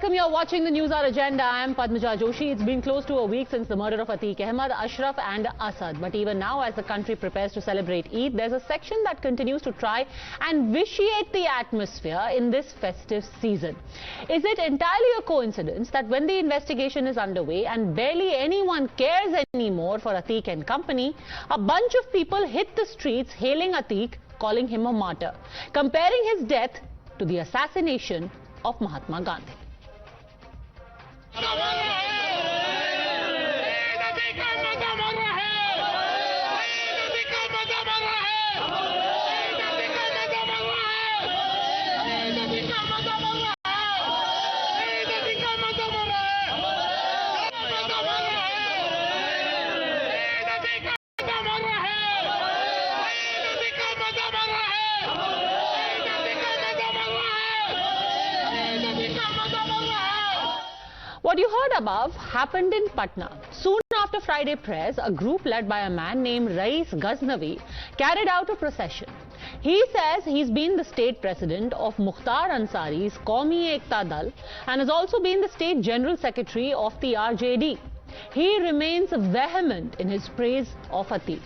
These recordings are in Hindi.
welcome. You're watching the News Hour Agenda. I am Padmaja Joshi. It's been close to a week since the murder of Atiq Ahmed, Ashraf and Asad. But even now, as the country prepares to celebrate Eid, there's a section that continues to try and vitiate the atmosphere in this festive season. Is it entirely a coincidence that when the investigation is underway and barely anyone cares anymore for Atiq and company, a bunch of people hit the streets hailing Atiq, calling him a martyr, comparing his death to the assassination of Mahatma Gandhi? What you heard above happened in Patna. Soon after Friday prayers, a group led by a man named Rais Ghaznavi carried out a procession. He says he's been the state president of Mukhtar Ansari's Qaumi Ekta Dal and has also been the state general secretary of the RJD. He remains vehement in his praise of Atiq.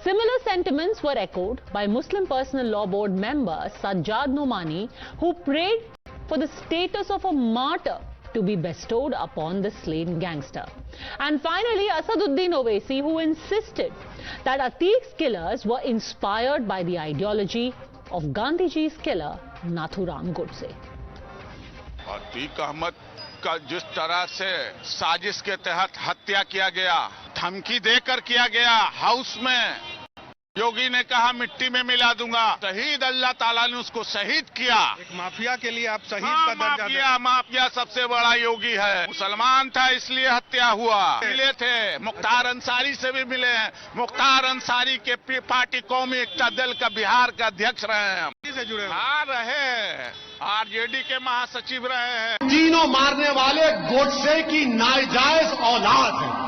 Similar sentiments were echoed by Muslim Personal Law Board member Sajjad Nomani, who prayed for the status of a martyr to be bestowed upon the slain gangster. And finally, Asaduddin Owaisi, who insisted that Atiq's killers were inspired by the ideology of Gandhiji's killer, Nathuram Godse. Atiq Ahmad का जिस तरह से साजिश के तहत हत्या किया गया, धमकी देकर किया गया, हाउस में योगी ने कहा मिट्टी में मिला दूंगा, शहीद अल्लाह ताला ने उसको शहीद किया। एक माफिया के लिए आप शहीद का दर्जा माफिया सबसे बड़ा योगी है। मुसलमान था इसलिए हत्या हुआ। मिले थे, मुख्तार अंसारी से भी मिले हैं। मुख्तार अंसारी के पार्टी कौमी एकता दल का बिहार का अध्यक्ष रहे हैं, से जुड़े रहे आरजेडी के महासचिव रहे हैं। तीनों मारने वाले गोडसे की नाजायज औलाद है,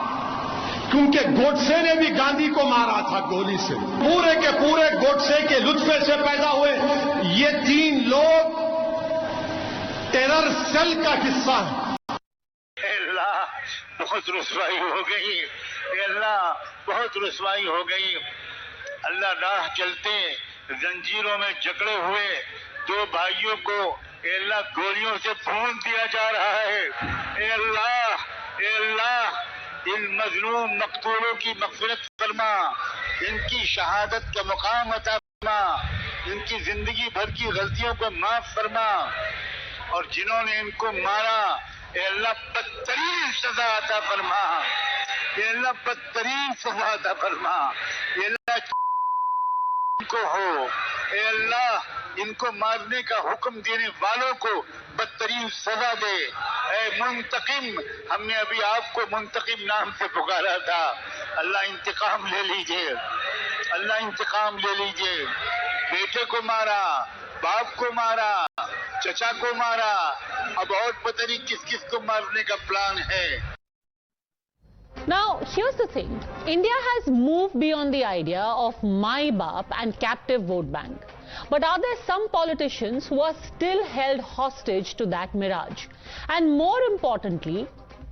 क्योंकि गोडसे ने भी गांधी को मारा था गोली से। पूरे के पूरे गोडसे के लुत्फे से पैदा हुए ये तीन लोग टेरर सेल का हिस्सा है। अल्लाह बहुत रुसवाई हो गई, अल्लाह बहुत रुसवाई हो गई। अल्लाह राह चलते जंजीरों में जकड़े हुए दो भाइयों को अल्लाह गोलियों से भून दिया जा रहा है। अल्लाह इन मजलूम मकतूलों की मग़फ़िरत फरमा, इनकी शहादत का मुकाम अता फरमा, इनकी जिंदगी भर की गलतियों को माफ फरमा, और जिन्होंने इनको मारा अल्लाह बदतरीन सजा अता फरमा, अल्लाह बदतरीन सजा अता फरमा, अल्लाह इनको हो, अल्लाह इनको मारने का हुक्म देने वालों को बदतरीन सजा दे। ऐ मुंतकिम, हमने अभी आपको मुंतकिम नाम से पुकारा था। अल्लाह इंतकाम ले लीजिए, अल्लाह इंतकाम ले लीजिए। बेटे को मारा, बाप को मारा, चचा को मारा, अब और पता नहीं किस किस को मारने का प्लान है। Now, here's the thing. India has moved beyond the idea of my baap and captive vote bank. But are there some politicians who are still held hostage to that mirage? And more importantly,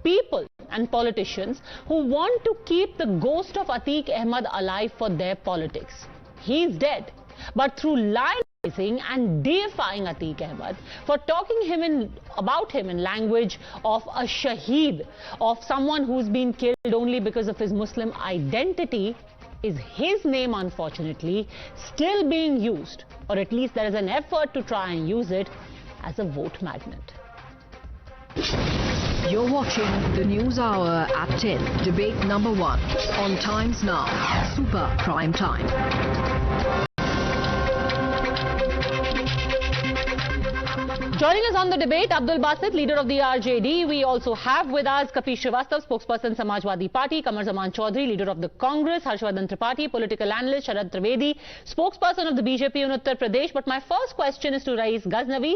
people and politicians who want to keep the ghost of Atiq Ahmed alive for their politics. He's dead, but through lying and deifying Atiq Ahmed, for talking about him in language of a shaheed, of someone who's been killed only because of his Muslim identity, is his name unfortunately still being used, or at least there is an effort to try and use it as a vote magnet. You're watching the News Hour at 10, debate number 1 on Times Now, Super Prime Time. Joining us on the debate, Abdul Basit, leader of the RJD. We also have with us Kapish Srivastava, spokesperson Samajwadi Party, Kamar Zaman Chaudhary, leader of the Congress, Harshvardhan Tripathi, political analyst, Sharad Trivedi, spokesperson of the BJP in Uttar Pradesh. But my first question is to Rais Ghaznavi,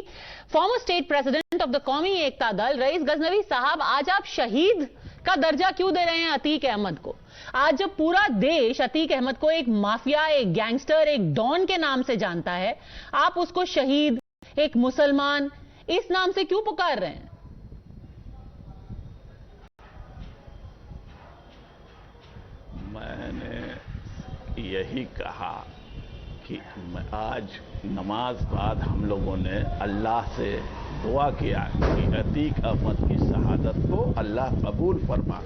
former state president of the Qaumi Ekta Dal. Rais Ghaznavi साहब, आज आप शहीद का दर्जा क्यों दे रहे हैं अतीक अहमद को? आज जब पूरा देश अतीक अहमद को एक माफिया, एक गैंगस्टर, एक डॉन के नाम से जानता है, आप उसको शहीद, एक मुसलमान, इस नाम से क्यों पुकार रहे हैं? यही कहा कि आज नमाज बाद हम लोगों ने अल्लाह से दुआ किया कि अतीक अहमद की शहादत को अल्लाह कबूल फरमा।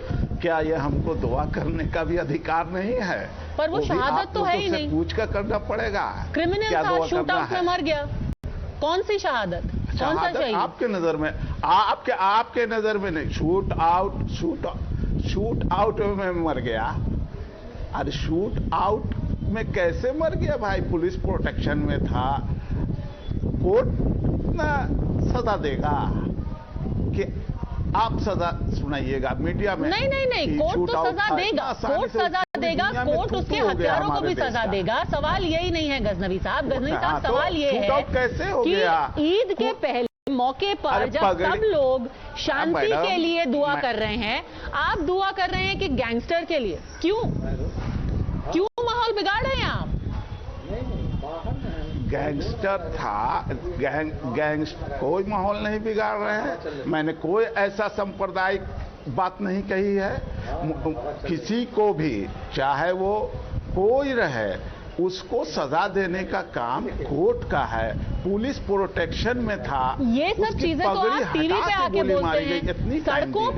क्या ये हमको दुआ करने का भी अधिकार नहीं है? पर वो शहादत तो है ही नहीं। पूछ कर करना पड़ेगा। क्रिमिनल था, शूट आउट में मर गया। कौन सी शहादत? कौन सा शहीद? आपके नजर में, आपके नजर में नहीं। शूट आउट में मर गया। अरे शूट आउट में कैसे मर गया भाई? पुलिस प्रोटेक्शन में था। कोर्ट ना सजा देगा कि आप सजा सुनाइएगा मीडिया में? नहीं, कोर्ट तो सजा देगा। कोर्ट सजा देगा, कोर्ट उसके हत्यारों को भी सजा देगा। सवाल यही नहीं है गजनवी साहब। गजनवी साहब, सवाल ये है कैसे हो कि गया? ईद के पहले मौके पर जब सब लोग शांति के लिए दुआ कर रहे हैं, आप दुआ कर रहे हैं कि गैंगस्टर के लिए। क्यों माहौल बिगाड़ रहे हैं आप? गैंगस्टर था, गैंगस्टर कोई माहौल नहीं बिगाड़ रहे हैं। मैंने कोई ऐसा सांप्रदायिक बात नहीं कही है। किसी को भी, चाहे वो कोई रहे, उसको सजा देने का काम कोर्ट का है। पुलिस प्रोटेक्शन में था। ये सब चीजें तो आप टीवी पे आके बोलते हैं। सड़कों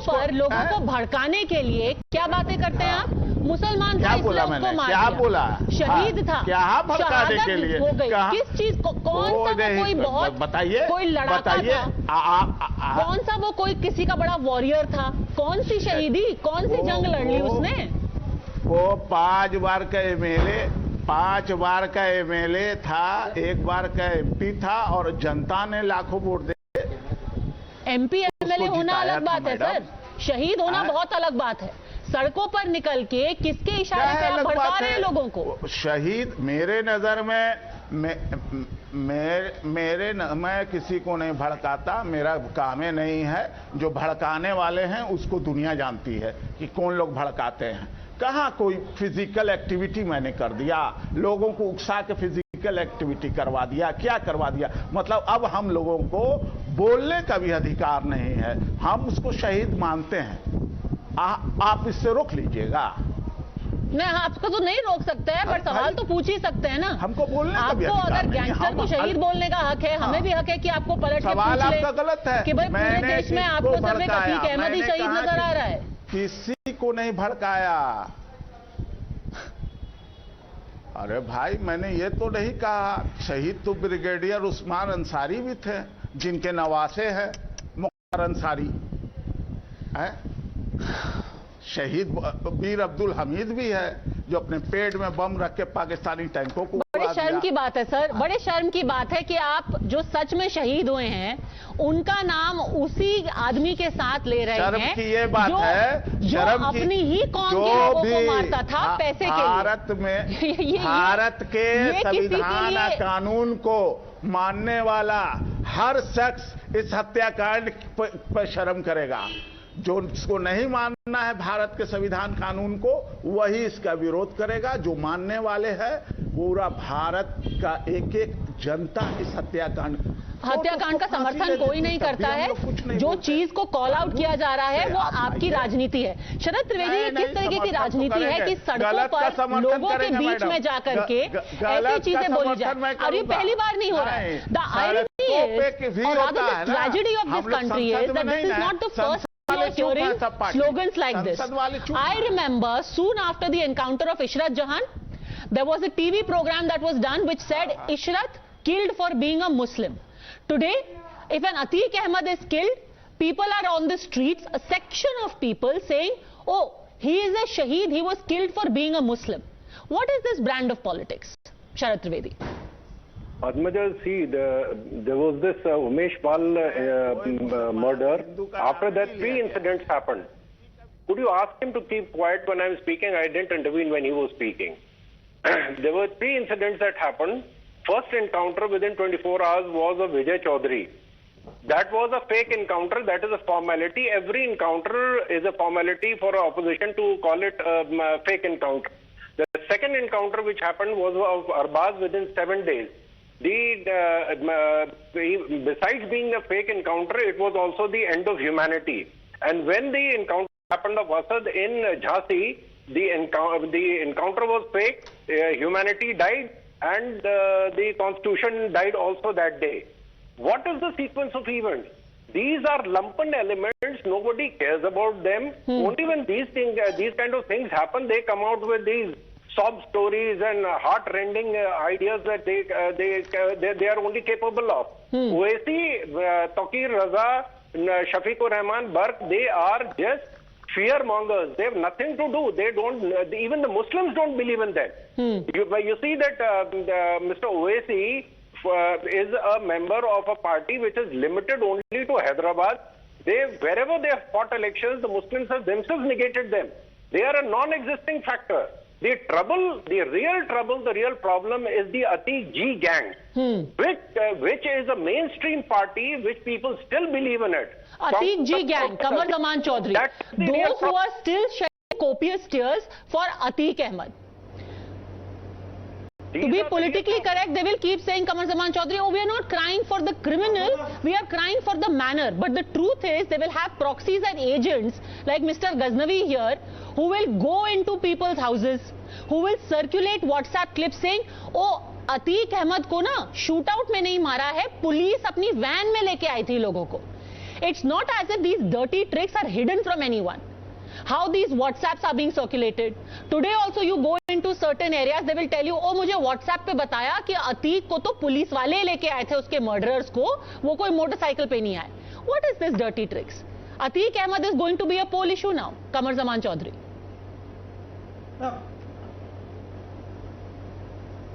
पर लोगों को भड़काने के लिए क्या बातें करते हैं आप? मुसलमान था इसलिए उसको मार दिया। क्या बोला? शहीद था, क्या भड़काने के लिए हो गई। किस चीज को? कौन सा वो कोई बहुत बताइए, कोई लड़ाका था? कौन सा वो कोई किसी का बड़ा वॉरियर था? कौन सी शहीदी, कौन सी जंग लड़ ली उसने? वो 5 बार का एमएलए था, 1 बार का एमपी था, और जनता ने लाखों वोट दे। एमपी एमएलए होना अलग बात है सर, शहीद होना बहुत अलग बात है। सड़कों पर निकल के किसके इशारे पे आप भड़का रहे हैं लोगों को? शहीद मेरे नजर में मैं किसी को नहीं भड़काता। मेरा काम ही नहीं है। जो भड़काने वाले हैं उसको दुनिया जानती है कि कौन लोग भड़काते हैं। कहाँ कोई फिजिकल एक्टिविटी मैंने कर दिया? लोगों को उकसा के फिजिकल एक्टिविटी करवा दिया? क्या करवा दिया? मतलब अब हम लोगों को बोलने का भी अधिकार नहीं है। हम उसको शहीद मानते हैं। आप इससे रोक लीजिएगा। नहीं, आपको तो नहीं रोक सकते हैं, पर सवाल तो पूछ ही सकते हैं ना। हमको बोलने का भी आपको अधिकार अगर गैंगस्टर को शहीद बोलने का हक है, हमें भी हक है कि आपको पलट के सवाल पूछ ले आपका गलत है कि भाई पूरे देश में आपको सिर्फ एक अतीक अहमद ही शहीद नजर आ रहा है। किसी को नहीं भड़काया। अरे भाई, मैंने ये तो नहीं कहा। शहीद तो ब्रिगेडियर उस्मान अंसारी भी थे, जिनके नवासे हैं मुख्तार अंसारी है। शहीद वीर अब्दुल हमीद भी है, जो अपने पेट में बम रख के पाकिस्तानी टैंकों को बड़े शर्म की बात है सर, बड़े शर्म की बात है कि आप जो सच में शहीद हुए हैं उनका नाम उसी आदमी के साथ ले रहे हैं। शर्म की ये बात है, जो अपनी ही कौम के लोगों को मारता था पैसे के लिए। भारत के संविधान कानून को मानने वाला हर शख्स इस हत्याकांड पर शर्म करेगा। जो इसको नहीं मानना है भारत के संविधान कानून को, वही इसका विरोध करेगा। जो मानने वाले हैं, पूरा भारत का एक एक जनता इस हत्याकांड का समर्थन कोई नहीं करता है। जो चीज को कॉल आउट किया जा रहा है वो आपकी राजनीति है। शरद त्रिवेदी, ये किस तरीके की राजनीति है कि सड़कों पर लोगों के बीच में जाकर के ऐसी चीजें बोली जाए? और ये पहली बार नहीं हो रहा है। द आयरनी इज, और rather the tragedy of this country is that this is not the first hearing slogans like this. I remember soon after the encounter of Ishrat Jahan, there was a TV program that was done which said Ishrat killed for being a Muslim. Today, if an Atiq Ahmad is killed, people are on the streets, a section of people saying, oh, he is a shaheed, he was killed for being a Muslim. What is this brand of politics? Sharad Trivedi. Padmaja, see, there was this Umesh Pal murder. After that, 3 incidents happened. Could you ask him to keep quiet when I'm speaking? I didn't intervene when he was speaking. There were 3 incidents that happened. First encounter within 24 hours was of Vijay Chaudhary. That was a fake encounter. That is a formality. Every encounter is a formality for opposition to call it a fake encounter. The second encounter which happened was of Arbaz within 7 days. Besides being a fake encounter, it was also the end of humanity. And when the encounter happened of Asad in Jhansi, the encounter was fake, humanity died, and the constitution died also that day. What is the sequence of events? These are lumpen elements. Nobody cares about them. Only when these kind of things happen, they come out with these sob stories and heart-rending ideas that they are only capable of. Owaisi, Taqir Raza, Shafiqur Rahman, Burke, they are just fear mongers. They have nothing to do. They don't. Even the Muslims don't believe in them. You see that Mr. Owaisi is a member of a party which is limited only to Hyderabad. Wherever they have fought elections, the Muslims have themselves negated them. They are a non-existing factor. The real problem is the Atiq G gang, which is a mainstream party, which people still believe in it. Atiq G gang, Qamar Zaman Chaudhary. Those who are still shedding copious tears for Atiq Ahmed. To be politically correct, they will keep saying, Qamar Zaman Chaudhary, oh, we are not crying for the criminal, we are crying for the manner. But the truth is, they will have proxies and agents like Mr. Ghaznavi here, who will go into people's houses, who will circulate WhatsApp clips saying, oh, Atiq Ahmed को ना shootout में नहीं मारा है, पुलिस अपनी वैन में लेके आई थी लोगों को. It's not as if these dirty tricks are hidden from anyone. How these WhatsApps are being circulated. Today also you go into certain areas, they will tell you, oh मुझे WhatsApp पे बताया कि अतीक को तो पुलिस वाले लेके आए थे उसके murderers को, वो कोई मोटरसाइकिल पे नहीं आए. What is this dirty tricks? Atiq Ahmed is going to be a poll issue now, Qamar Zaman Chaudhary.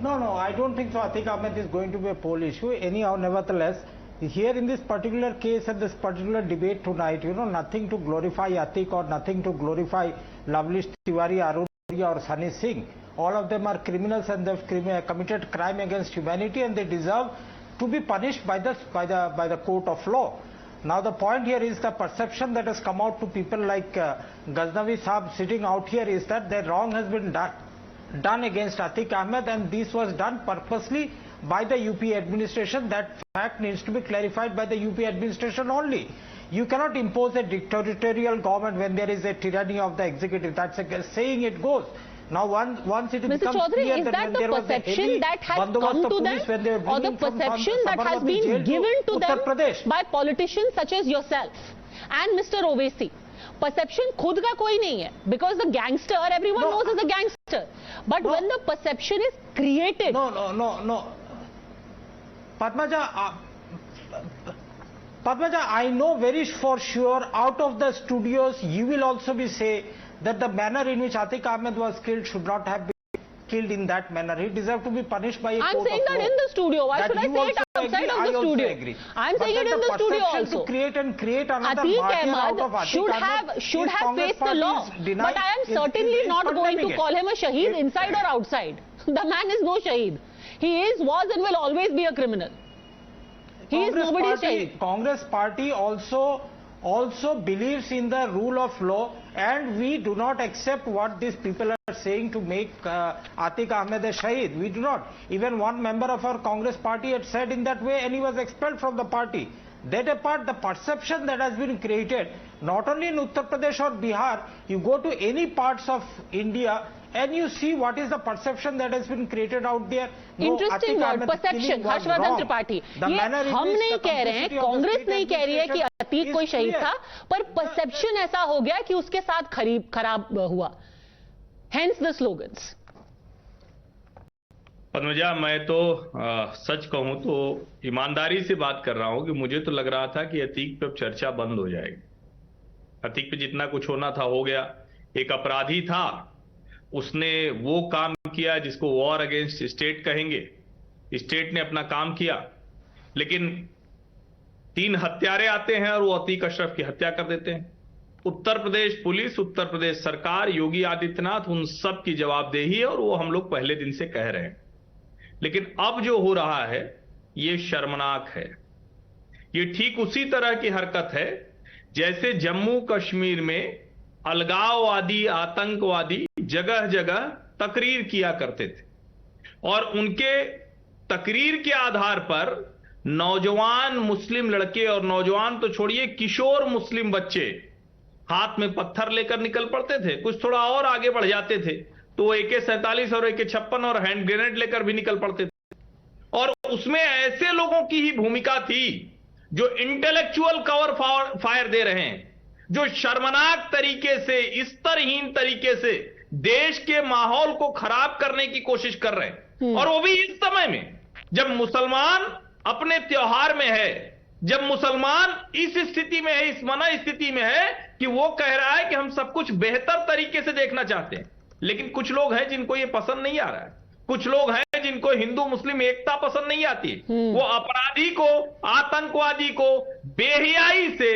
No, I don't think so. Atiq Ahmed is going to be a poll issue. Anyhow, nevertheless, here in this particular case and this particular debate tonight, nothing to glorify Atiq or nothing to glorify Lavlish Tiwari, Arun or Sunny Singh. All of them are criminals and they've committed crime against humanity and they deserve to be punished by the court of law. Now the point here is the perception that has come out to people like Ghaznavi Saab sitting out here is that the wrong has been done against Atiq Ahmed, and this was done purposely by the UP administration. That fact needs to be clarified by the UP administration only. You cannot impose a dictatorial government when there is a tyranny of the executive. That's a saying it goes. Now once it becomes clear is that the perception that has come to them, or the perception that has been given to them by politicians such as yourself and Mr. Owaisi? Perception खुद का कोई नहीं है, because the gangster everyone knows is a gangster, but when the perception is created. No. Padmaja, I know very for sure out of the studios you will also be say that the manner in which Atiq Ahmed was killed should not have been killed in that manner. He deserved to be punished by a court of law. I'm saying that in the studio. Why should I say it outside of the studio? I'm saying it in the studio also. To create another Atiq Ahmed should have faced the law. But I am certainly not going to call him a shaheed inside or outside. The man is no shaheed. He was and will always be a criminal. He is nobody's shaheed. Congress party also believes in the rule of law, and we do not accept what these people are saying to make Atiq Ahmed a shaheed. We do not. Even one member of our Congress party had said in that way, and he was expelled from the party. That apart, the perception that has been created, not only in Uttar Pradesh or Bihar, you go to any parts of India and you see what is the perception that has been created out there. Interesting word, perception. Harshvardhan Tripathi, ये हम नहीं कह रहे हैं, कांग्रेस नहीं कह रही है कि अतीक कोई शहीद था, पर परसेप्शन ऐसा हो गया कि उसके साथ खराब हुआ. Hence the slogans. पद्मजा, मैं तो सच कहूं तो ईमानदारी से बात कर रहा हूं कि मुझे तो लग रहा था कि अतीक पे चर्चा बंद हो जाएगी. अतीक पे जितना कुछ होना था हो गया. एक अपराधी था, उसने वो काम किया जिसको वॉर अगेंस्ट स्टेट कहेंगे. स्टेट ने अपना काम किया, लेकिन 3 हत्यारे आते हैं और वो अतीक अशरफ की हत्या कर देते हैं. उत्तर प्रदेश पुलिस, उत्तर प्रदेश सरकार, योगी आदित्यनाथ, उन सब की जवाबदेही है और वो हम लोग पहले दिन से कह रहे हैं. लेकिन अब जो हो रहा है ये शर्मनाक है. ये ठीक उसी तरह की हरकत है जैसे जम्मू कश्मीर में अलगाववादी, आतंकवादी जगह जगह तकरीर किया करते थे और उनके तकरीर के आधार पर नौजवान मुस्लिम लड़के, और नौजवान तो छोड़िए, किशोर मुस्लिम बच्चे हाथ में पत्थर लेकर निकल पड़ते थे, कुछ थोड़ा और आगे बढ़ जाते थे तो AK-47 और AK-56 और हैंड ग्रेनेड लेकर भी निकल पड़ते थे। और उसमें ऐसे लोगों की ही भूमिका थी जो इंटेलेक्चुअल कवर फायर दे रहे हैं, जो शर्मनाक तरीके से, स्तरहीन तरीके से देश के माहौल को खराब करने की कोशिश कर रहे हैं। और वो भी इस समय में जब मुसलमान अपने त्योहार में है, जब मुसलमान इस स्थिति में है, इस मना स्थिति में है कि वो कह रहा है कि हम सब कुछ बेहतर तरीके से देखना चाहते हैं। लेकिन कुछ लोग हैं जिनको ये पसंद नहीं आ रहा है, कुछ लोग हैं जिनको हिंदू मुस्लिम एकता पसंद नहीं आती। वो अपराधी को, आतंकवादी को बेहयाई से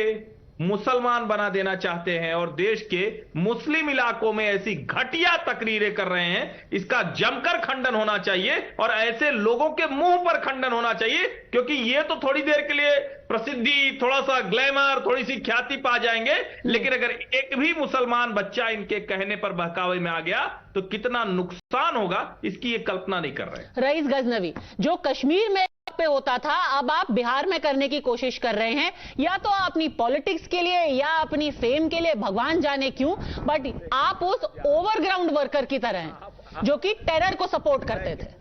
मुसलमान बना देना चाहते हैं और देश के मुस्लिम इलाकों में ऐसी घटिया तकरीरें कर रहे हैं। इसका जमकर खंडन होना चाहिए और ऐसे लोगों के मुंह पर खंडन होना चाहिए, क्योंकि ये तो थोड़ी देर के लिए प्रसिद्धि, थोड़ा सा ग्लैमर, थोड़ी सी ख्याति पा जाएंगे, लेकिन अगर एक भी मुसलमान बच्चा इनके कहने पर बहकावे में आ गया तो कितना नुकसान होगा इसकी ये कल्पना नहीं कर रहे। रईस गजनवी, जो कश्मीर में पे होता था अब आप बिहार में करने की कोशिश कर रहे हैं, या तो अपनी पॉलिटिक्स के लिए या अपनी फेम के लिए, भगवान जाने क्यों, बट आप उस ओवरग्राउंड वर्कर की तरह हैं जो कि टेरर को सपोर्ट करते थे।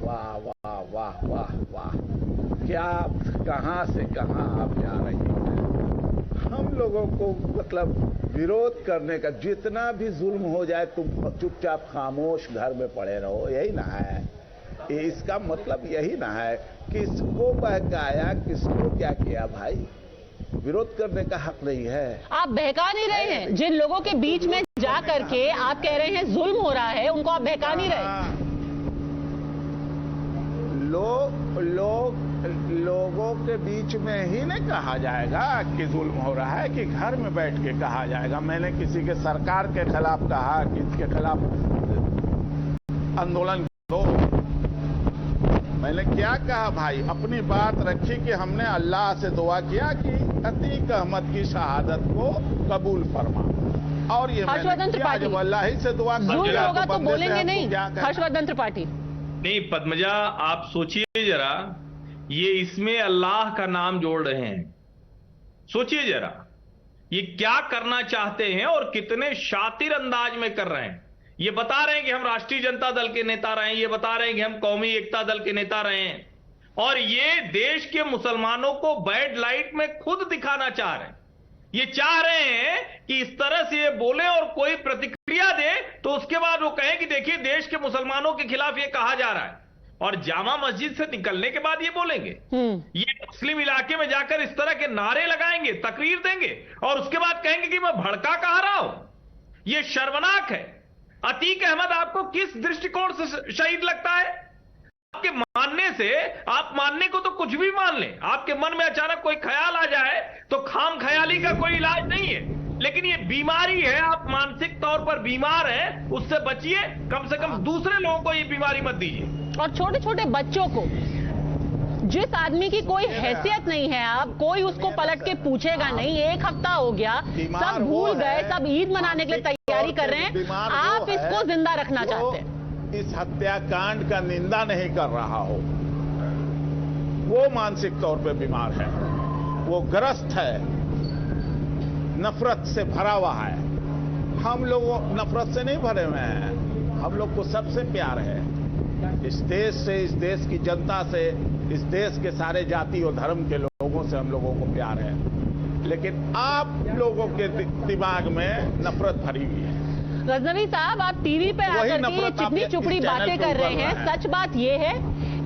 वाह वाह वाह वाह वाह, क्या कहां से कहां आप जा रही हैं। हम लोगों को मतलब विरोध करने का, जितना भी जुल्म हो जाए तुम चुपचाप खामोश घर में पड़े रहो, यही ना है। इसका मतलब यही ना है किसको बहकाया, किसको क्या किया। भाई विरोध करने का हक नहीं है। आप बहका नहीं रहे हैं, जिन लोगों के बीच में जा करके आप कह रहे हैं जुल्म हो रहा है, उनको आप बहका नहीं रहे। लोगों के बीच में ही नहीं कहा जाएगा कि जुल्म हो रहा है, कि घर में बैठ के कहा जाएगा। मैंने किसी के सरकार के खिलाफ कहा कि इसके खिलाफ आंदोलन दो। मैंने क्या कहा भाई, अपनी बात रखी कि हमने अल्लाह से दुआ किया कि अतीक अहमद की शहादत को कबूल फरमा। और ये हर्षवर्धन त्रिपाठी, जब अल्लाह ही से दुआ कर दिया होगा तो बोलेंगे नहीं। हर्षवर्धन त्रिपाठी नहीं, पद्मजा आप सोचिए जरा, ये इसमें अल्लाह का नाम जोड़ रहे हैं। सोचिए जरा ये क्या करना चाहते हैं और कितने शातिर अंदाज में कर रहे हैं। ये बता रहे हैं कि हम राष्ट्रीय जनता दल के नेता रहे हैं, ये बता रहे हैं कि हम कौमी एकता दल के नेता रहे हैं, और ये देश के मुसलमानों को बैड लाइट में खुद दिखाना चाह रहे हैं। ये चाह रहे हैं कि इस तरह से ये बोले और कोई प्रतिक्रिया दे तो उसके बाद वो कहें कि देखिए देश के मुसलमानों के खिलाफ ये कहा जा रहा है, और जामा मस्जिद से निकलने के बाद ये बोलेंगे। ये मुस्लिम इलाके में जाकर इस तरह के नारे लगाएंगे, तकरीर देंगे, और उसके बाद कहेंगे कि मैं भड़का कहा रहा हूं। ये शर्मनाक है। अतीक अहमद आपको किस दृष्टिकोण से शहीद लगता है? आपके मानने से, आप मानने को तो कुछ भी मान लें, आपके मन में अचानक कोई ख्याल आ जाए तो खाम ख्याली का कोई इलाज नहीं है, लेकिन ये बीमारी है। आप मानसिक तौर पर बीमार हैं, उससे बचिए। कम से कम दूसरे लोगों को ये बीमारी मत दीजिए। और छोटे छोटे बच्चों को, जिस आदमी की कोई हैसियत नहीं है, आप कोई उसको पलट के पूछेगा नहीं। एक हफ्ता हो गया, सब भूल गए, सब ईद मनाने के लिए तैयारी कर रहे हैं, आप इसको जिंदा रखना चाहते हैं। इस हत्याकांड का निंदा नहीं कर रहा हो, वो मानसिक तौर पे बीमार है, वो ग्रस्त है, नफरत से भरा हुआ है। हम लोग नफरत से नहीं भरे हुए हैं, हम लोग को सबसे प्यार है, इस देश से, इस देश की जनता से, इस देश के सारे जाति और धर्म के लोगों से हम लोगों को प्यार है। लेकिन आप लोगों के दिमाग में नफरत भरी हुई है। गजनवी साहब, आप टीवी पे आकर के चिकनी चुपड़ी बातें कर रहे हैं। सच बात यह है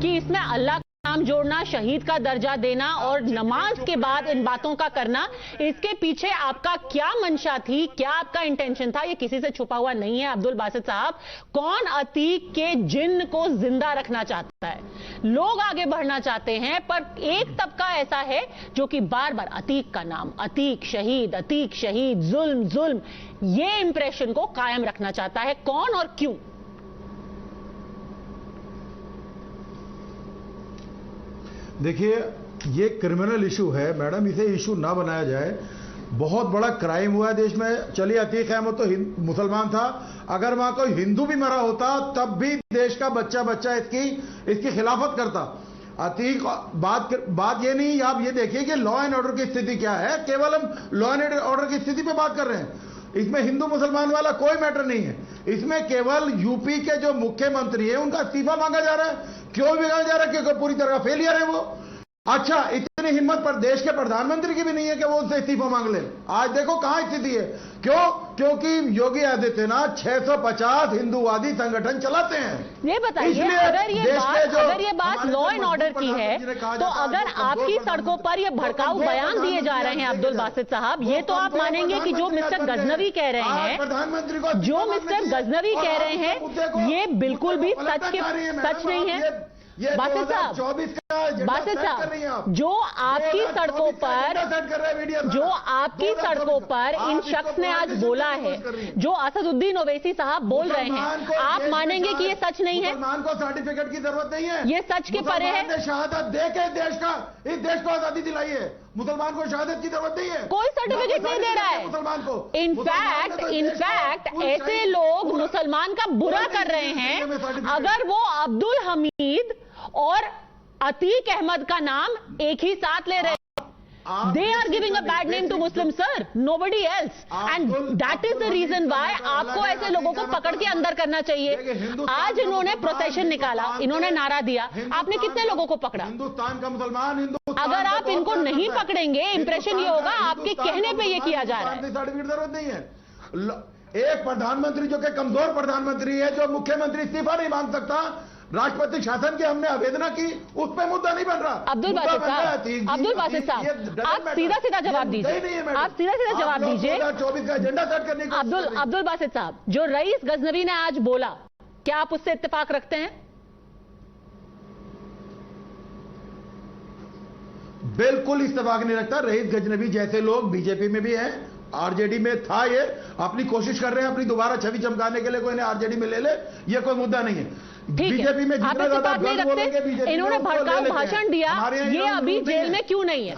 कि इसमें अल्लाह का नाम जोड़ना, शहीद का दर्जा देना और नमाज के बाद इन बातों का करना, इसके पीछे आपका क्या मंशा थी, क्या आपका इंटेंशन था, ये किसी से छुपा हुआ नहीं है। अब्दुल बासित साहब, कौन अतीक के जिन्न को जिंदा रखना चाहता है? लोग आगे बढ़ना चाहते हैं, पर एक तबका ऐसा है जो कि बार बार अतीक का नाम, अतीक शहीद, जुल्म जुल्म, ये इंप्रेशन को कायम रखना चाहता है। कौन और क्यों? देखिए, ये क्रिमिनल इशू है मैडम, इसे इशू ना बनाया जाए। बहुत बड़ा क्राइम हुआ है देश में। चलिए, अतीक अहमद तो मुसलमान था, अगर वहां कोई हिंदू भी मरा होता तब भी देश का बच्चा इसकी खिलाफत करता। अतीक बात ये नहीं, आप ये देखिए कि लॉ एंड ऑर्डर की स्थिति क्या है। केवल हम लॉ एंड ऑर्डर की स्थिति पे बात कर रहे हैं, इसमें हिंदू मुसलमान वाला कोई मैटर नहीं है। इसमें केवल यूपी के जो मुख्यमंत्री है उनका इस्तीफा मांगा जा रहा है। क्यों मांगा जा रहा है? क्योंकि पूरी तरह फेलियर है वो। अच्छा, इतनी हिम्मत पर देश के प्रधानमंत्री की भी नहीं है कि वो उनसे इस्तीफा मांग ले। आज देखो कहां स्थिति है। क्यों? क्योंकि योगी आदित्यनाथ 650 हिंदुवादी संगठन चलाते हैं। ये बताइए, अगर ये बात लॉ एंड ऑर्डर की है, तो अगर आपकी सड़कों पर ये भड़काऊ बयान दिए जा रहे हैं अब्दुल बासित साहब, ये तो आप मानेंगे कि जो मिस्टर गजनवी कह रहे हैं, प्रधानमंत्री को ये बिल्कुल भी सच नहीं है। बासित साहब, जो आपकी सड़कों पर इन शख्स ने आज बोला है, जो असदुद्दीन ओवैसी साहब बोल रहे हैं, आप मानेंगे कि ये सच नहीं है? मुसलमान को सर्टिफिकेट की जरूरत नहीं है, ये सच के परे है। शहादत दे के इस देश को आजादी दिलाई है। मुसलमान को शहादत की जरूरत नहीं है, कोई सर्टिफिकेट नहीं दे रहा है मुसलमान को। इनफैक्ट ऐसे लोग मुसलमान का बुरा कर रहे हैं। अगर वो अब्दुल हमीद और अतीक अहमद का नाम एक ही साथ ले रहे हैं, they are giving a bad name to Muslims, sir, nobody else, and that is the reason why आपको ऐसे लोगों को पकड़ के अंदर करना चाहिए। आज इन्होंने प्रोसेशन निकाला, इन्होंने नारा दिया, आपने कितने लोगों को पकड़ा? हिंदुस्तान का मुसलमान, अगर आप इनको नहीं पकड़ेंगे, इंप्रेशन ये होगा आपके कहने पे ये किया जा रहा है। सर्टिफिकेट जरूरत नहीं है। एक प्रधानमंत्री जो कि कमजोर प्रधानमंत्री है, जो मुख्यमंत्री इस्तीफा नहीं मांग सकता, राष्ट्रपति शासन की हमने आवेदना की, उस पर मुद्दा नहीं बन रहा। अब्दुल बासित साहब, आप सीधा जवाब दीजिए। आप सीधा जवाब दीजिए। 2024 का एजेंडा सेट करने का अब्दुल बासित साहब, जो रईस गजनवी ने आज बोला, क्या आप उससे इत्तेफाक रखते हैं? बिल्कुल इत्तेफाक नहीं रखता। रईस गजनवी जैसे लोग बीजेपी में भी हैं, आरजेडी में था, ये अपनी कोशिश कर रहे हैं अपनी दोबारा छवि चमकाने के लिए, कोई इन्हें आरजेडी में ले ले, ये कोई मुद्दा नहीं है। बीजेपी में जितना ज्यादा गलत बोलेंगे, बीजेपी इन्होंने भड़काऊ भाषण दिया, ये अभी जेल में क्यों नहीं है?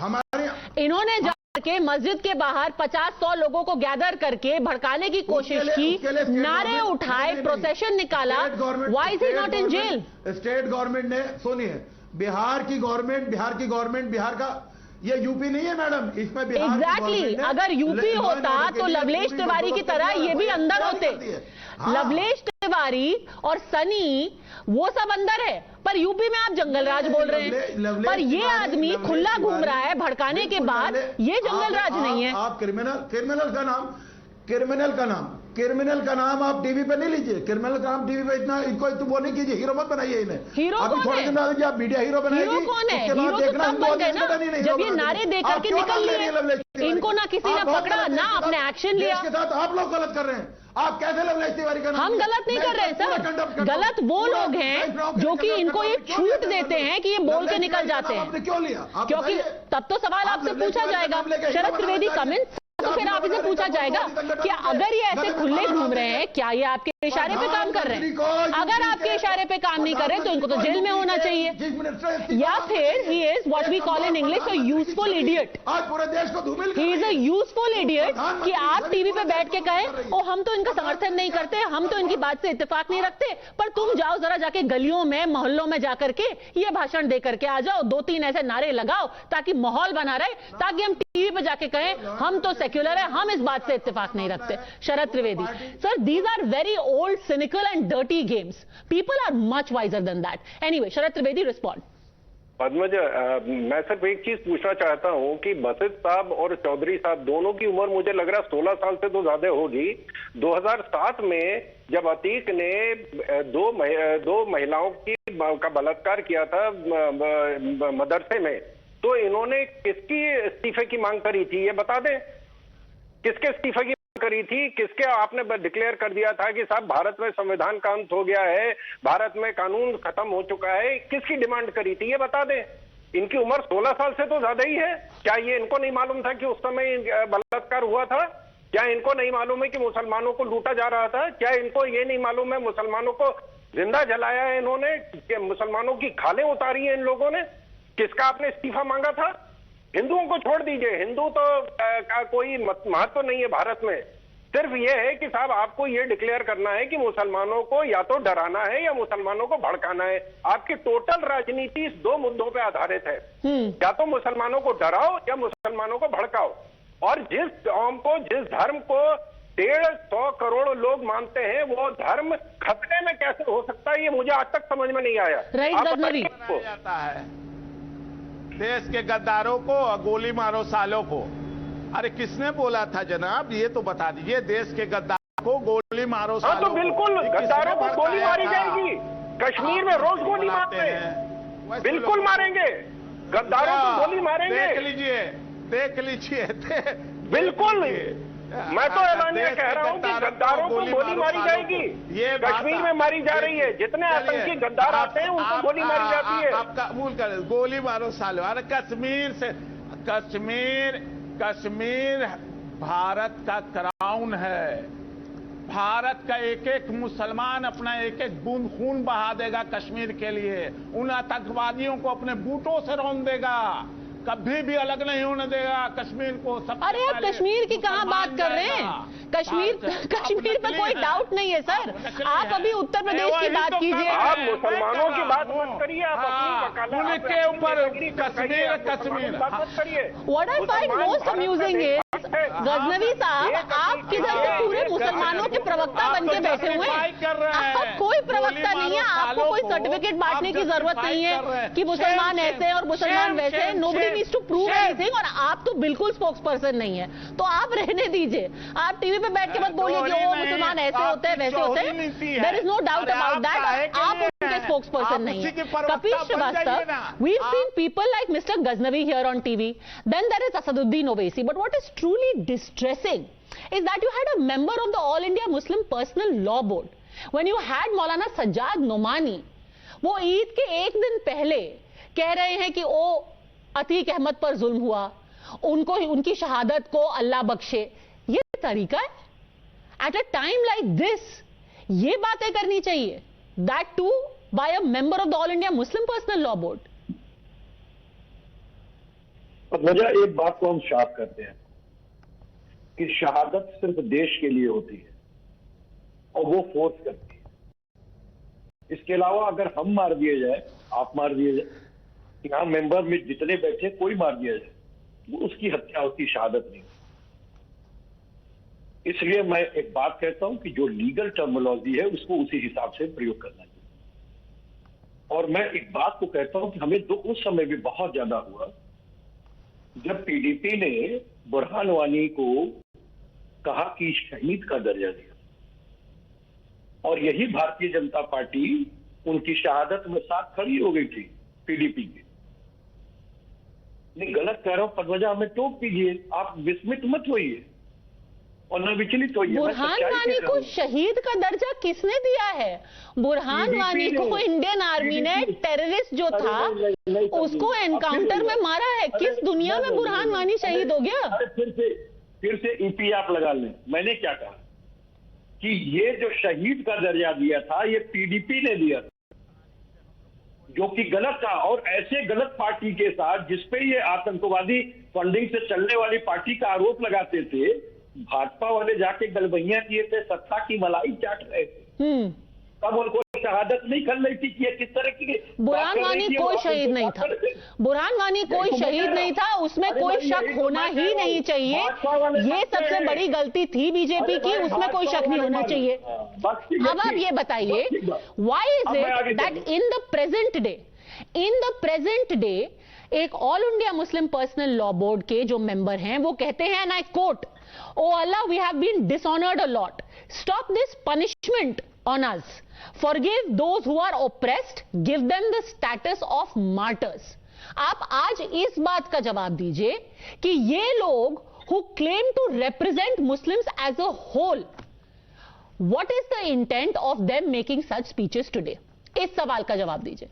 इन्होंने जाके मस्जिद के बाहर 50-100 लोगों को गैदर करके भड़काने की कोशिश की, नारे उठाए, प्रोसेशन निकाला। Why is he not in jail? State government ने, सुनिए, बिहार की गवर्नमेंट, बिहार का, ये यूपी नहीं है मैडम, इसमें बिहार एग्जैक्टली अगर यूपी होता तो लवलेश तिवारी की तरह ये भी अंदर होते। लवलेश तिवारी और सनी वो सब अंदर है, पर यूपी में आप जंगल राज बोल रहे हैं। पर ये आदमी खुला घूम रहा है भड़काने के बाद, ये जंगल राज नहीं है। आप क्रिमिनल का नाम आप टीवी पे नहीं लीजिए। क्रिमिनल का नाम टीवी पे इतना इनको वो नहीं कीजिए, हीरो मत बनाइए इन्हें। हीरो कौन है? आप मीडिया हीरो बनाएगी। हीरो कौन है? हीरो तो तब बन गए ना जब ये नारे दे करके निकल लिए। इनको ना किसी ने पकड़ा, ना आपने एक्शन लिया। के साथ आप लोग गलत कर रहे हैं। आप कैसे लवलेश तिवारी का नाम? हम गलत नहीं कर रहे हैं सर, गलत वो लोग हैं जो कि इनको ये छूट देते हैं कि ये बोल के निकल जाते हैं। क्यों लिया? क्योंकि तब तो सवाल आपसे पूछा जाएगा, शरद त्रिवेदी कमेंट्स, तो फिर आपसे पूछा जाएगा कि अगर ये ऐसे खुले घूम रहे हैं, क्या ये आपके इशारे पे काम कर रहे हैं? अगर आपके इशारे पे काम नहीं कर रहे तो इनको तो जेल में होना चाहिए, या फिर he is what we call in English a useful idiot. आज पूरे देश को धूमिल, he is a useful idiot कि आप टीवी पे बैठ के कहें, ओ हम तो इनका समर्थन नहीं करते, हम तो इनकी बात से इत्तेफाक नहीं रखते, पर तुम जाओ जरा जाके गलियों में, मोहल्लों में जाकर के ये भाषण दे करके आ जाओ, 2-3 ऐसे नारे लगाओ ताकि माहौल बना रहे, ताकि हम टीवी पे जाके कहें हम तो सेक्युलर है, हम इस बात से इत्तेफाक नहीं रखते। Sharad Trivedi sir, these are very old, cynical and dirty games. People are much wiser than that. Anyway, Sharad Trivedi respond. Padmaja, मैं सिर्फ एक चीज पूछना चाहता हूं कि बासित साहब और चौधरी साहब दोनों की उम्र मुझे लग रहा 16 साल से तो ज्यादा होगी। 2007 में जब अतीक ने दो महिलाओं का बलात्कार किया था मदरसे में, तो इन्होंने किसकी इस्तीफे की मांग करी थी, ये बता दें। किसके इस्तीफे की करी थी? किसके आपने डिक्लेयर कर दिया था कि साहब भारत में संविधान का अंत हो गया है, भारत में कानून खत्म हो चुका है? किसकी डिमांड करी थी, ये बता दें। इनकी उम्र 16 साल से तो ज्यादा ही है। क्या ये इनको नहीं मालूम था कि उस समय बलात्कार हुआ था? क्या इनको नहीं मालूम है कि मुसलमानों को लूटा जा रहा था? क्या इनको ये नहीं मालूम है मुसलमानों को जिंदा जलाया है इन्होंने, मुसलमानों की खालें उतारी है इन लोगों ने? किसका आपने इस्तीफा मांगा था? हिंदुओं को छोड़ दीजिए, हिंदू तो का कोई महत्व नहीं है भारत में। सिर्फ ये है कि साहब आपको ये डिक्लेयर करना है कि मुसलमानों को या तो डराना है या मुसलमानों को भड़काना है। आपकी टोटल राजनीति इस दो मुद्दों पे आधारित है, या तो मुसलमानों को डराओ या मुसलमानों को भड़काओ। और जिस कौम को, जिस धर्म को 150 करोड़ लोग मानते हैं, वो धर्म खतरे में कैसे हो सकता है, ये मुझे आज तक समझ में नहीं आया। जाता है देश के गद्दारों को और गोली मारो सालों को। अरे किसने बोला था जनाब, ये तो बता दीजिए। देश के गद्दारों को गोली मारो सालों तो बिल्कुल गद्दारों को गोली मारी जाएगी। कश्मीर में रोज गोली मारते हैं, बिल्कुल मारेंगे गद्दारों को, गोली मारेंगे। देख लीजिए बिल्कुल। मैं तो ऐलानिया कह रहा हूं कि गद्दारों को गोली मारी जाएगी। ये कश्मीर में मारी जा रही है, जितने आतंकी गद्दार आते हैं उनको गोली मारी जाती है। आप कबूल करें, गोली मारो सालों। अरे कश्मीर भारत का क्राउन है। भारत का एक एक मुसलमान अपना एक एक बूंद खून बहा देगा कश्मीर के लिए। उन आतंकवादियों को अपने बूटों से रौंद देगा, कभी भी अलग नहीं होने देगा कश्मीर को। अरे आप कश्मीर की कहां बात कर रहे हैं? कश्मीर पर कोई डाउट नहीं है सर। आप अभी उत्तर प्रदेश की बात कीजिए। आप मुसलमानों की बात मत करिए, आप अपनी उनके ऊपर कश्मीर बात मत करिए। What I find most amusing is Ghaznavi साहब, आप किधर से पूरे मुसलमानों के प्रवक्ता बन के बैठे हुए हैं? आप कोई प्रवक्ता नहीं है, आपको कोई सर्टिफिकेट बांटने की जरूरत नहीं है कि मुसलमान ऐसे हैं और मुसलमान वैसे हैं। Nobody needs to prove anything. और आप तो बिल्कुल स्पोक्स पर्सन नहीं है, तो आप रहने दीजिए। आप टीवी पे बैठ के मत बोलिए कि वो मुसलमान ऐसे होते हैं वैसे होते हैं। There is no doubt about that. आप उनके स्पोक्स पर्सन नहीं है। Kapil Shrivastava, we have seen people like mister Ghaznavi here on TV, then there is Asaduddin Owaisi. But what is truly distressing is that you had a member of the All India Muslim Personal Law Board when you had Maulana Sajjad Nomani, वो ईद के एक दिन पहले कह रहे हैं कि वो अतीक अहमद पर जुल्म हुआ, उनको उनकी शहादत को अल्लाह बख्शे। ये तरीका है at a time like this? ये बातें करनी चाहिए, that too by a member of the All India Muslim personal law Board. वजह एक बात को हम साफ करते हैं कि शहादत सिर्फ देश के लिए होती है और वो फोर्स करती है। इसके अलावा अगर हम मार दिए जाए, आप मार दिए जाए, यहां मेंबर में जितने बैठे कोई मार दिया जाए, वो उसकी हत्या होती, शहादत नहीं। इसलिए मैं एक बात कहता हूं कि जो लीगल टर्मिनोलॉजी है उसको उसी हिसाब से प्रयोग करना चाहिए। और मैं एक बात को कहता हूं कि हमें दुख उस समय भी बहुत ज्यादा हुआ जब पीडीपी ने बुरहान वानी को कहा कि शहीद का दर्जा दिया, और यही भारतीय जनता पार्टी उनकी शहादत में साथ खड़ी हो गई थी पीडीपी के। नहीं, गलत कह रहा हूं पदवजा, हमें टोक दीजिए, आप विस्मित मत होइए और न विचलित होइए। बुरहान वानी को शहीद का दर्जा किसने दिया है? बुरहान वानी को इंडियन आर्मी ने टेररिस्ट जो था उसको एनकाउंटर में मारा है। किस दुनिया में बुरहान वानी शहीद हो गया? फिर से ईपी आप लगा लें। मैंने क्या कहा कि ये जो शहीद का दर्जा दिया था ये पीडीपी ने दिया था, जो कि गलत था। और ऐसे गलत पार्टी के साथ जिसपे ये आतंकवादी फंडिंग से चलने वाली पार्टी का आरोप लगाते थे, भाजपा वाले जाके गलबैया किए थे, सत्ता की मलाई चाट रहे थे। तब उनको शहादत नहीं कर रही थी कि ये किस तरह की। बुरहान वानी कोई शहीद नहीं था, बुरहान वानी कोई शहीद नहीं था, उसमें कोई शक होना ही नहीं चाहिए। ये सबसे बड़ी गलती थी बीजेपी की, उसमें कोई शक नहीं होना चाहिए। अब आप ये बताइए, why is it that in the present day एक all India Muslim personal law board के जो मेंबर हैं वो कहते हैं, and I quote, O Allah, we have been dishonoured a lot, stop this punishment on us, forgive those who are oppressed, give them the status of martyrs। आप आज इस बात का जवाब दीजिए कि ये लोग who claim to represent Muslims as a whole, what is the intent of them making such speeches today? इस सवाल का जवाब दीजिए।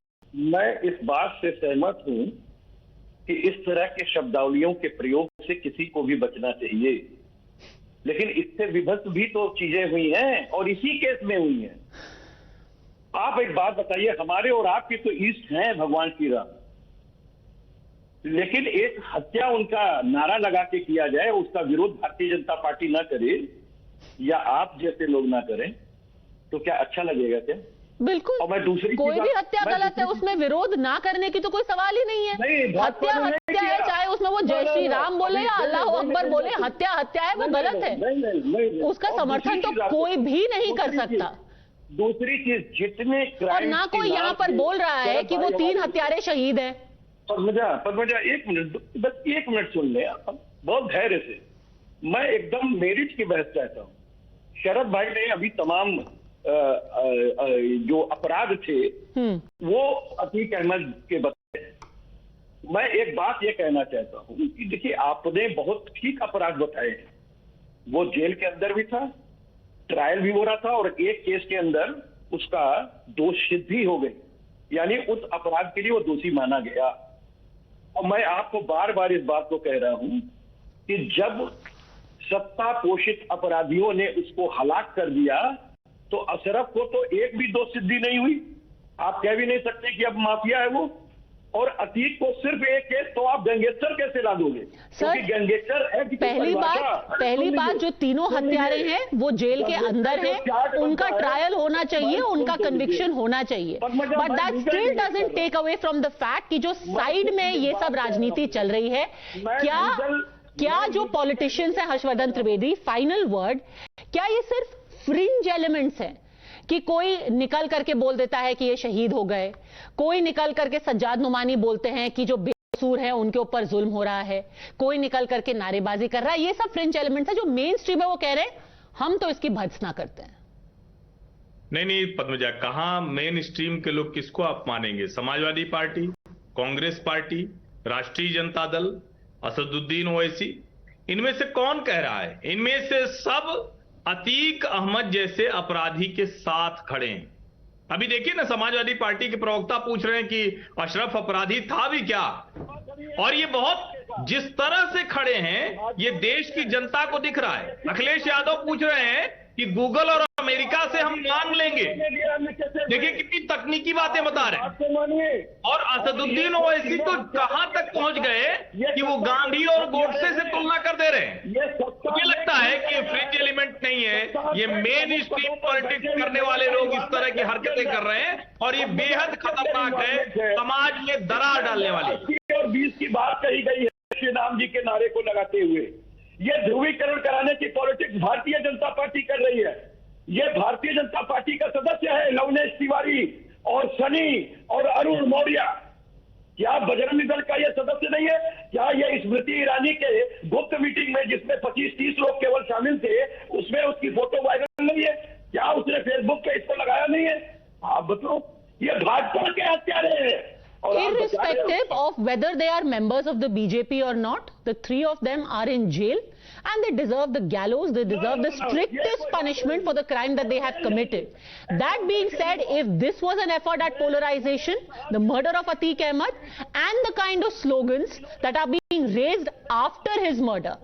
मैं इस बात से सहमत हूं कि इस तरह के शब्दावलियों के प्रयोग से किसी को भी बचना चाहिए, लेकिन इससे विभत्स भी तो चीजें हुई हैं और इसी केस में हुई हैं। आप एक बात बताइए, हमारे और आपके तो ईस्ट हैं भगवान श्री राम, लेकिन एक हत्या उनका नारा लगा के किया जाए, उसका विरोध भारतीय जनता पार्टी न करे, या आप जैसे लोग ना करें तो क्या अच्छा लगेगा क्या? बिल्कुल। और मैं दूसरी कोई भी हत्या गलत है, उसमें विरोध ना करने की तो कोई सवाल ही नहीं है। हत्या हत्या है, चाहे उसमें वो जय श्री राम बोले या अल्लाह अकबर बोले, हत्या हत्या है, वो गलत है, उसका समर्थन तो कोई भी नहीं कर सकता। दूसरी चीज, जितने और ना कोई यहाँ पर बोल रहा है कि वो 3 हत्यारे शहीद हैं। पद्मजा 1 मिनट, बस 1 मिनट सुन ले आप, बहुत धैर्य से। मैं एकदम मेरिट की बहस चाहता हूँ। शरद भाई ने अभी तमाम जो अपराध थे वो अतीक अहमद के बताए। मैं एक बात ये कहना चाहता हूँ कि देखिए, आपने बहुत ठीक अपराध बताए हैं। वो जेल के अंदर भी था, ट्रायल भी हो रहा था, और एक केस के अंदर उसका दोष सिद्ध भी हो गई, यानी उस अपराध के लिए वो दोषी माना गया। और मैं आपको बार बार इस बात को कह रहा हूं कि जब सत्ता पोषित अपराधियों ने उसको हलाक कर दिया तो अशरफ को तो एक भी दोष सिद्धि नहीं हुई। आप कह भी नहीं सकते कि अब माफिया है वो। और अतीक को सिर्फ एक केस, तो आप गैंगस्टर कैसे ला दोगे? सर, गैंगस्टर पहली बात जो तीनों हत्यारे हैं वो जेल के अंदर हैं, उनका ट्रायल होना चाहिए, उनका कन्विक्शन होना चाहिए, but that still doesn't take away from the fact कि जो साइड में ये सब राजनीति चल रही है, क्या जो पॉलिटिशियंस हैं, हर्षवर्धन त्रिवेदी, फाइनल वर्ड, क्या ये सिर्फ फ्रिंज एलिमेंट्स हैं कि कोई निकल करके बोल देता है कि ये शहीद हो गए, कोई निकल करके सज्जाद नुमानी बोलते हैं कि जो बेकसूर है उनके ऊपर जुल्म हो रहा है, कोई निकल करके नारेबाजी कर रहा है, ये सब फ्रिंज एलिमेंट्स है। जो मेन स्ट्रीम है वो कह रहे हैं हम तो इसकी भर्त्सना करते हैं। नहीं पद्मजा, कहां मेन स्ट्रीम के लोग किसको आप मानेंगे? समाजवादी पार्टी, कांग्रेस पार्टी, राष्ट्रीय जनता दल, असदुद्दीन ओवैसी, इनमें से कौन कह रहा है? इनमें से सब अतीक अहमद जैसे अपराधी के साथ खड़े हैं। अभी देखिए ना, समाजवादी पार्टी के प्रवक्ता पूछ रहे हैं कि अशरफ अपराधी था भी क्या? और ये बहुत जिस तरह से खड़े हैं ये देश की जनता को दिख रहा है। अखिलेश यादव पूछ रहे हैं कि गूगल और अमेरिका से हम मांग लेंगे। देखिए कितनी तकनीकी बातें बता रहे हैं। और असदुद्दीन ओवैसी तो कहां तक पहुंच गए कि वो गांधी और गोडसे से तुलना कर दे रहे हैं। मुझे लगता है कि ये फ्रिंज एलिमेंट नहीं है, ये मेन स्ट्रीम पॉलिटिक्स करने वाले लोग इस तरह की हरकतें कर रहे हैं, और ये बेहद खतरनाक है, समाज में दरार डालने वाली। 20 की बात कही गई है श्री राम जी के नारे को लगाते हुए। ये ध्रुवीकरण कराने की पॉलिटिक्स भारतीय जनता पार्टी कर रही है। ये भारतीय जनता पार्टी का सदस्य है लवनेश तिवारी और सनी और अरुण मौर्य। क्या बजरंग दल का ये सदस्य नहीं है? क्या ये स्मृति ईरानी के गुप्त मीटिंग में जिसमें 25-30 लोग केवल शामिल थे, उसमें उसकी फोटो वायरल नहीं है? क्या उसने फेसबुक पे इसको लगाया नहीं है? आप बताओ, ये भाजपा के हत्यारे हैं। Irrespective of whether they are members of the BJP or not, the 3 of them are in jail and they deserve the gallows, they deserve the strictest punishment for the crime that they have committed. That being said, if this was an effort at polarization, the murder of Atiq Ahmed and the kind of slogans that are being raised after his murder,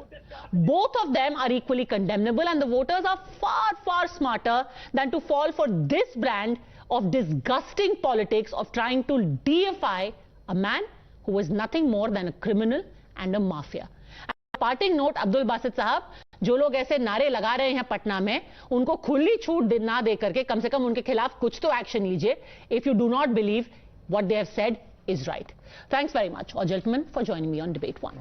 both of them are equally condemnable, and the voters are far, far smarter than to fall for this brand of disgusting politics of trying to deify a man who was nothing more than a criminal and a mafia. Parting note, Abdul Basit साहब, जो लोग ऐसे नारे लगा रहे हैं पटना में, उनको खुली छूट ना दे करके कम से कम उनके खिलाफ कुछ तो एक्शन लीजिए. If you do not believe what they have said is right. Thanks very much, all gentlemen, for joining me on Debate One.